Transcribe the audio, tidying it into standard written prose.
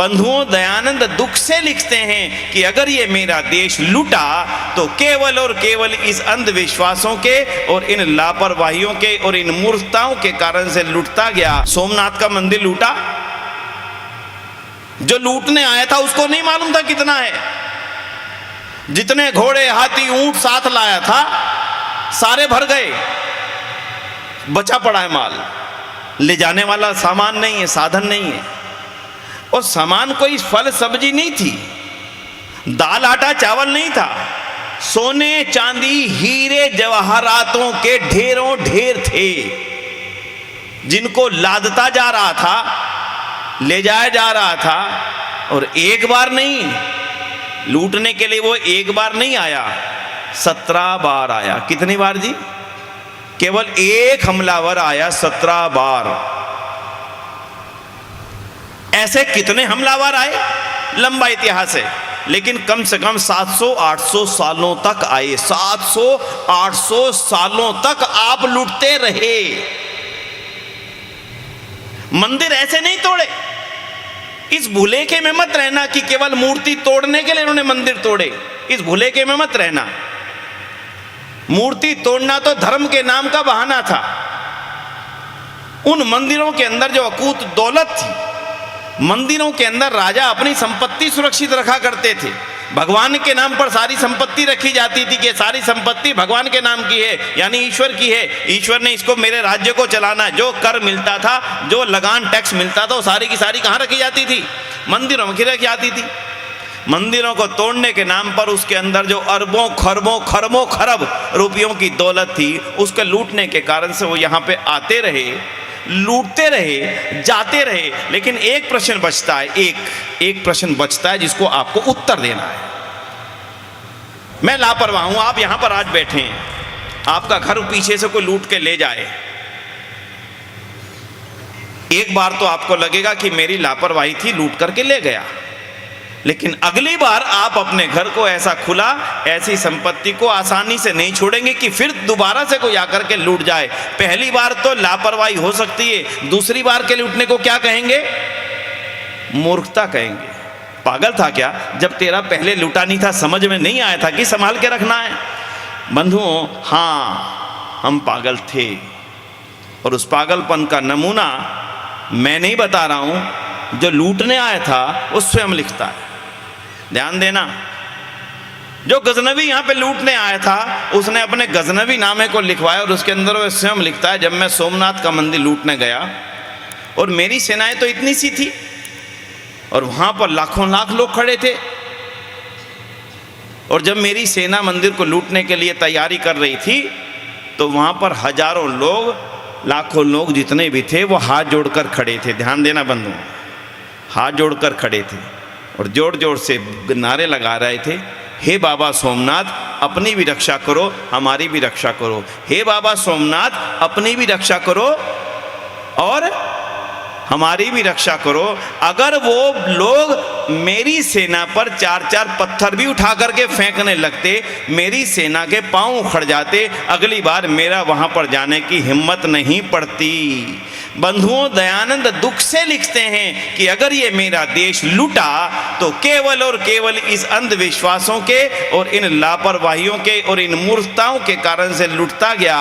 बंधुओं, दयानंद दुख से लिखते हैं कि अगर ये मेरा देश लूटा तो केवल और केवल इस अंधविश्वासों के और इन लापरवाहियों के और इन मूर्खताओं के कारण से लूटता गया। सोमनाथ का मंदिर लूटा, जो लूटने आया था उसको नहीं मालूम था कितना है। जितने घोड़े हाथी ऊंट साथ लाया था सारे भर गए, बचा पड़ा है माल। ले जाने वाला सामान नहीं है, साधन नहीं है। और सामान कोई फल सब्जी नहीं थी, दाल आटा चावल नहीं था, सोने चांदी हीरे जवाहरातों के ढेरों ढेर थे, जिनको लादता जा रहा था, ले जाया जा रहा था। और एक बार नहीं, लूटने के लिए वो एक बार नहीं आया, 17 बार आया। कितनी बार जी? केवल एक हमलावर आया 17 बार। ऐसे कितने हमलावर आए? लंबा इतिहास है, लेकिन कम से कम 700-800 सालों तक आए। 700-800 सालों तक आप लूटते रहे। मंदिर ऐसे नहीं तोड़े। इस भुलेखे में मत रहना कि केवल मूर्ति तोड़ने के लिए इन्होंने मंदिर तोड़े। इस भुलेखे में मत रहना। मूर्ति तोड़ना तो धर्म के नाम का बहाना था। उन मंदिरों के अंदर जो अकूत दौलत थी, मंदिरों के अंदर राजा अपनी संपत्ति सुरक्षित रखा करते थे। भगवान के नाम पर सारी संपत्ति रखी जाती थी कि सारी संपत्ति भगवान के नाम की है, यानी ईश्वर की है। ईश्वर ने इसको, मेरे राज्य को चलाना है। जो कर मिलता था, जो लगान टैक्स मिलता था, वो सारी की सारी कहाँ रखी जाती थी? मंदिरों में रखी जाती थी। मंदिरों को तोड़ने के नाम पर उसके अंदर जो अरबों खरबों खरब रुपयों की दौलत थी, उसके लूटने के कारण से वो यहाँ पे आते रहे, लूटते रहे, जाते रहे। लेकिन एक प्रश्न बचता है, एक प्रश्न बचता है जिसको आपको उत्तर देना है। मैं लापरवाह हूं, आप यहां पर आज बैठे हैं, आपका घर पीछे से कोई लूट के ले जाए, एक बार तो आपको लगेगा कि मेरी लापरवाही थी, लूट करके ले गया। लेकिन अगली बार आप अपने घर को ऐसा खुला, ऐसी संपत्ति को आसानी से नहीं छोड़ेंगे कि फिर दोबारा से कोई आकर के लूट जाए। पहली बार तो लापरवाही हो सकती है, दूसरी बार के लूटने को क्या कहेंगे? मूर्खता कहेंगे। पागल था क्या? जब तेरा पहले लूटा नहीं था, समझ में नहीं आया था कि संभाल के रखना है? बंधुओं, हाँ, हम पागल थे। और उस पागलपन का नमूना मैं नहीं बता रहा हूं, जो लूटने आया था वो स्वयं लिखता है। ध्यान देना, जो गजनवी यहाँ पे लूटने आया था उसने अपने गजनवी नामे को लिखवाया और उसके अंदर वो स्वयं लिखता है, जब मैं सोमनाथ का मंदिर लूटने गया और मेरी सेनाएं तो इतनी सी थी और वहाँ पर लाखों लाख लोग खड़े थे, और जब मेरी सेना मंदिर को लूटने के लिए तैयारी कर रही थी तो वहाँ पर हजारों लोग, लाखों लोग जितने भी थे वो हाथ जोड़कर खड़े थे। ध्यान देना बंधुओं, हाथ जोड़कर खड़े थे और जोर जोर से नारे लगा रहे थे, हे बाबा सोमनाथ, अपनी भी रक्षा करो, हमारी भी रक्षा करो। हे बाबा सोमनाथ, अपनी भी रक्षा करो और हमारी भी रक्षा करो। अगर वो लोग मेरी सेना पर 4-4 पत्थर भी उठा करके फेंकने लगते, मेरी सेना के पांव उखड़ जाते, अगली बार मेरा वहां पर जाने की हिम्मत नहीं पड़ती। बंधुओं, दयानंद दुख से लिखते हैं कि अगर ये मेरा देश लूटा तो केवल और केवल इस अंधविश्वासों के और इन लापरवाहियों के और इन मूर्खताओं के कारण से लूटता गया।